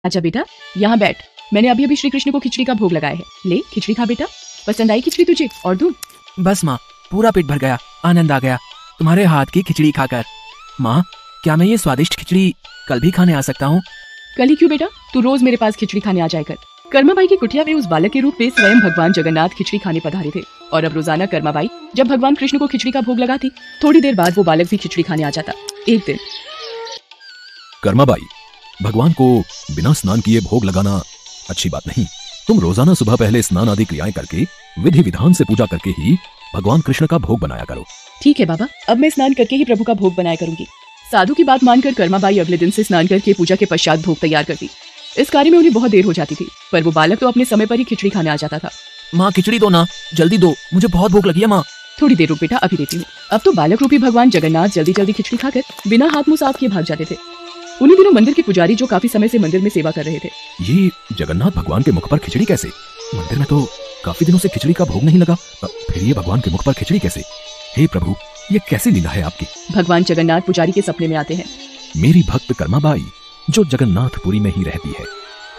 अच्छा बेटा, यहाँ बैठ। मैंने अभी अभी श्री कृष्ण को खिचड़ी का भोग लगाया है। ले खिचड़ी खा बेटा। पसंद आई खिचड़ी तुझे? और दूं? बस माँ, पूरा पेट भर गया, आनंद आ गया तुम्हारे हाथ की खिचड़ी खाकर। माँ, क्या मैं ये स्वादिष्ट खिचड़ी कल भी खाने आ सकता हूँ? कल ही क्यों बेटा, तू रोज मेरे पास खिचड़ी खाने आ जाया कर। कर्माबाई की कुटिया में उस बालक के रूप में स्वयं भगवान जगन्नाथ खिचड़ी खाने पधारे थे और अब रोजाना कर्माबाई जब भगवान कृष्ण को खिचड़ी का भोग लगाती, थोड़ी देर बाद वो बालक भी खिचड़ी खाने आ जाता। एक दिन कर्माबाई, भगवान को बिना स्नान किए भोग लगाना अच्छी बात नहीं। तुम रोजाना सुबह पहले स्नान आदि क्रियाएं करके विधि विधान से पूजा करके ही भगवान कृष्ण का भोग बनाया करो। ठीक है बाबा, अब मैं स्नान करके ही प्रभु का भोग बनाया करूंगी। साधु की बात मानकर कर्माबाई अगले दिन से स्नान करके पूजा के पश्चात भोग तैयार करती। इस कार्य में उन्हें बहुत देर हो जाती थी, पर वो बालक तो अपने समय पर ही खिचड़ी खाने आ जाता था। माँ खिचड़ी दो ना, जल्दी दो, मुझे बहुत भूख लगी है माँ। थोड़ी देर रुक बेटा, अभी देती हूँ। अब तो बालक रूपी भगवान जगन्नाथ जल्दी जल्दी खिचड़ी खाकर बिना हाथ मुंह साफ किए भाग जाते थे। उन्हीं दिनों मंदिर के पुजारी जो काफी समय से मंदिर में सेवा कर रहे थे, ये जगन्नाथ भगवान के मुख पर खिचड़ी कैसे? मंदिर में तो काफी दिनों से खिचड़ी का भोग नहीं लगा, फिर ये भगवान के मुख पर खिचड़ी कैसे? हे प्रभु, ये कैसी लीला है आपकी? भगवान जगन्नाथ पुजारी के सपने में आते हैं। मेरी भक्त कर्माबाई जो जगन्नाथपुरी में ही रहती है,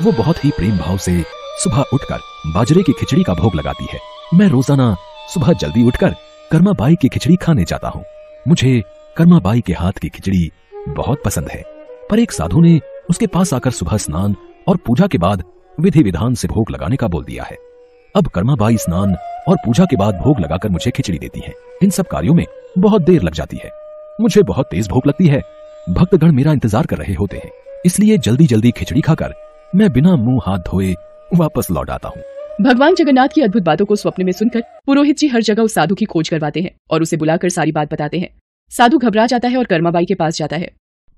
वो बहुत ही प्रेम भाव से सुबह उठकर बाजरे की खिचड़ी का भोग लगाती है। मैं रोजाना सुबह जल्दी उठकर कर्माबाई की खिचड़ी खाने जाता हूँ। मुझे कर्माबाई के हाथ की खिचड़ी बहुत पसंद है। पर एक साधु ने उसके पास आकर सुबह स्नान और पूजा के बाद विधि विधान से भोग लगाने का बोल दिया है। अब कर्माबाई स्नान और पूजा के बाद भोग लगाकर मुझे खिचड़ी देती है। इन सब कार्यों में बहुत देर लग जाती है। मुझे बहुत तेज भूख लगती है। भक्तगण मेरा इंतजार कर रहे होते हैं, इसलिए जल्दी जल्दी खिचड़ी खाकर मैं बिना मुंह हाथ धोए वापस लौट आता हूँ। भगवान जगन्नाथ की अद्भुत बातों को स्वप्न में सुनकर पुरोहित जी हर जगह उस साधु की खोज करवाते हैं और उसे बुलाकर सारी बात बताते हैं। साधु घबरा जाता है और कर्माबाई के पास जाता है।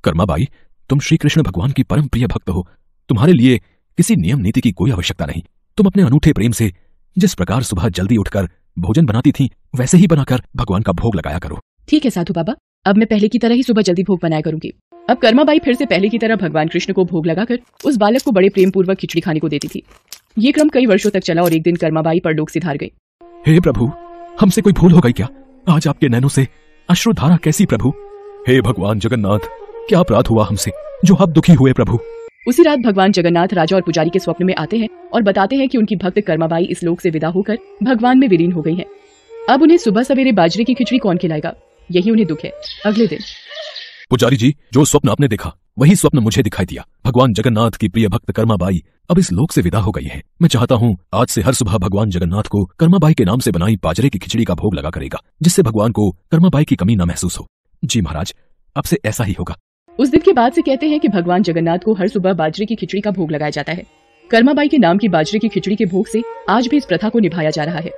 कर्माबाई, तुम श्री कृष्ण भगवान की परम प्रिय भक्त हो। तुम्हारे लिए किसी नियम नीति की कोई आवश्यकता नहीं। तुम अपने अनूठे प्रेम से जिस प्रकार सुबह जल्दी उठकर भोजन बनाती थी, वैसे ही बनाकर भगवान का भोग लगाया करो। ठीक है साधु बाबा, अब मैं पहले की तरह ही सुबह जल्दी भोग बनाया करूंगी। अब कर्माबाई फिर से पहले की तरह भगवान कृष्ण को भोग लगाकर उस बालक को बड़े प्रेम पूर्वक खिचड़ी खाने को देती थी। ये क्रम कई वर्षों तक चला और एक दिन कर्माबाई परलोक सिधार गई। हे प्रभु, हमसे कोई भूल हो गई क्या? आज आपके नैनों से अश्रुधारा कैसी प्रभु? हे भगवान जगन्नाथ, क्या अपराध हुआ हमसे जो आप दुखी हुए प्रभु? उसी रात भगवान जगन्नाथ राजा और पुजारी के स्वप्न में आते हैं और बताते हैं कि उनकी भक्त कर्माबाई इस लोक से विदा होकर भगवान में विलीन हो गई है। अब उन्हें सुबह सवेरे बाजरे की खिचड़ी कौन खिलाएगा, यही उन्हें दुख है। अगले दिन पुजारी जी, जो स्वप्न आपने देखा वही स्वप्न मुझे दिखाई दिया। भगवान जगन्नाथ की प्रिय भक्त कर्माबाई अब इस लोक से विदा हो गई है। मैं चाहता हूँ आज से हर सुबह भगवान जगन्नाथ को कर्माबाई के नाम से बनाई बाजरे की खिचड़ी का भोग लगा करेगा, जिससे भगवान को कर्माबाई की कमी न महसूस हो। जी महाराज, अब से ऐसा ही होगा। उस दिन के बाद से कहते हैं कि भगवान जगन्नाथ को हर सुबह बाजरे की खिचड़ी का भोग लगाया जाता है। कर्माबाई के नाम की बाजरे की खिचड़ी के भोग से आज भी इस प्रथा को निभाया जा रहा है।